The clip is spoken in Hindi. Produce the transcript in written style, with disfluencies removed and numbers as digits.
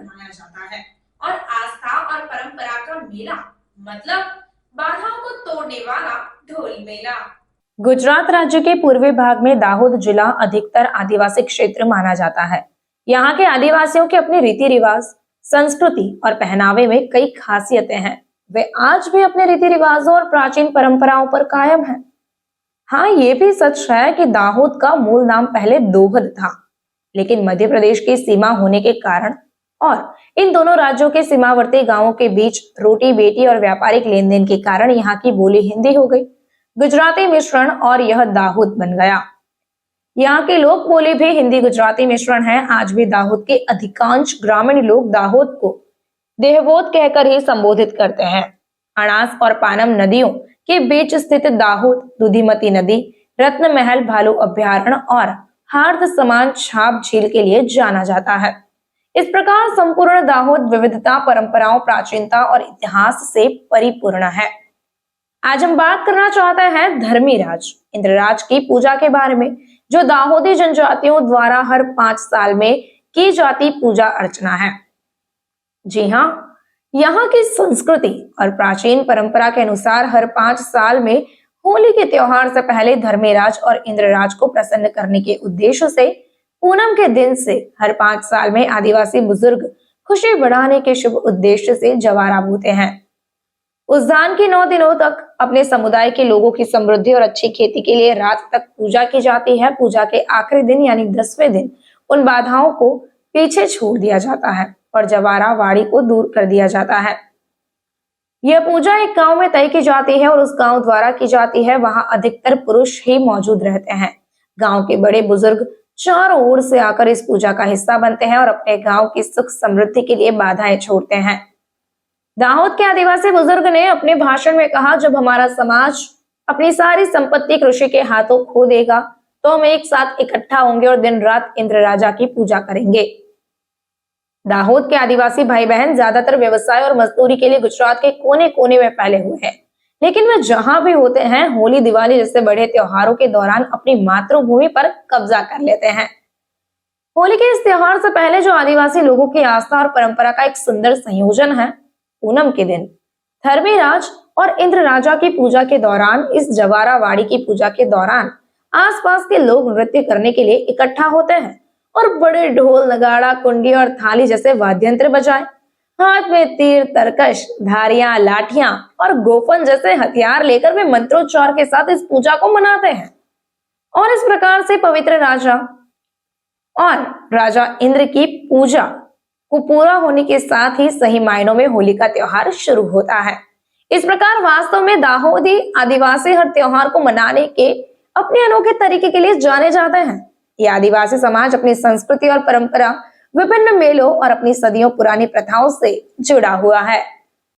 मनाया जाता है और आस्था और परंपरा का मेला, मतलब बाधाओं को तोड़ने वाला ढोल मेला। गुजरात राज्य के पूर्वी भाग में दाहोद जिला अधिकतर आदिवासी क्षेत्र माना जाता है। यहाँ के आदिवासियों के अपने रीति रिवाज, संस्कृति और पहनावे में कई खासियतें हैं। वे आज भी अपने रीति रिवाजों और प्राचीन परंपराओं पर कायम हैं। हाँ, ये भी सच है कि दाहोद का मूल नाम पहले दोहद था, लेकिन मध्य प्रदेश की सीमा होने के कारण और इन दोनों राज्यों के सीमावर्ती गांवों के बीच रोटी बेटी और व्यापारिक लेन देन के कारण यहाँ की बोली हिंदी हो गई, गुजराती मिश्रण, और यह दाहोद बन गया। यहाँ की लोक बोली भी हिंदी गुजराती मिश्रण है। आज भी दाहोद के अधिकांश ग्रामीण लोग दाहोद को देहबोद कहकर ही संबोधित करते हैं। अनास और पानम नदियों के बीच स्थित दाहोद दुधिमती नदी, रत्न महल भालू अभ्यारण्य और हार्द समान छाप झील के लिए जाना जाता है। इस प्रकार संपूर्ण दाहोद विविधता, परंपराओं, प्राचीनता और इतिहास से परिपूर्ण है। आज हम बात करना चाहते हैं धर्मीराज इंद्रराज की पूजा के बारे में, जो दाहोदी जनजातियों द्वारा हर 5 साल में की जाती पूजा अर्चना है। जी हाँ, यहाँ की संस्कृति और प्राचीन परंपरा के अनुसार हर 5 साल में होली के त्योहार से पहले धर्मीराज और इंद्रराज को प्रसन्न करने के उद्देश्य से पूनम के दिन से हर 5 साल में आदिवासी बुजुर्ग खुशी बढ़ाने के शुभ उद्देश्य से जवारा बोते हैं। उस दान के 9 दिनों तक अपने समुदाय के लोगों की समृद्धि और अच्छी खेती के लिए रात तक पूजा की जाती है। पूजा के आखिरी दिन यानी 10वें दिन उन बाधाओं को पीछे छोड़ दिया जाता है और जवारा वाड़ी को दूर कर दिया जाता है। यह पूजा एक गांव में तय की जाती है और उस गांव द्वारा की जाती है। वहां अधिकतर पुरुष ही मौजूद रहते हैं। गांव के बड़े बुजुर्ग चारों ओर से आकर इस पूजा का हिस्सा बनते हैं और अपने गांव की सुख समृद्धि के लिए बाधाएं छोड़ते हैं। दाहोद के आदिवासी बुजुर्ग ने अपने भाषण में कहा, जब हमारा समाज अपनी सारी संपत्ति कृषि के हाथों खो देगा तो हम एक साथ इकट्ठा होंगे और दिन रात इंद्र राजा की पूजा करेंगे। दाहोद के आदिवासी भाई बहन ज्यादातर व्यवसाय और मजदूरी के लिए गुजरात के कोने कोने में फैले हुए हैं, लेकिन वे जहां भी होते हैं होली, दिवाली जैसे बड़े त्योहारों के दौरान अपनी मातृभूमि पर कब्जा कर लेते हैं। होली के इस त्योहार से पहले जो आदिवासी लोगों की आस्था और परंपरा का एक सुंदर संयोजन है, पूनम के दिन धर्मीराज और इंद्र राजा की पूजा के दौरान, इस जवारा वाड़ी की पूजा के दौरान आसपास के लोग नृत्य करने के लिए इकट्ठा होते हैं और बड़े ढोल, नगाड़ा, कुंडी और थाली जैसे वाद्यंत्र बजाए, हाथ में तीर, तरकश, धारियां, लाठियां और गोफन जैसे हथियार लेकर वे मंत्रोच्चार के साथ इस पूजा को मनाते हैं। और इस प्रकार से पवित्र राजा और राजा इंद्र की पूजा को पूरा होने के साथ ही सही मायनों में होली का त्योहार शुरू होता है। इस प्रकार वास्तव में दाहोदी आदिवासी हर त्योहार को मनाने के अपने अनोखे तरीके के लिए जाने जाते हैं। ये आदिवासी समाज अपनी संस्कृति और परंपरा, विभिन्न मेलों और अपनी सदियों पुरानी प्रथाओं से जुड़ा हुआ है।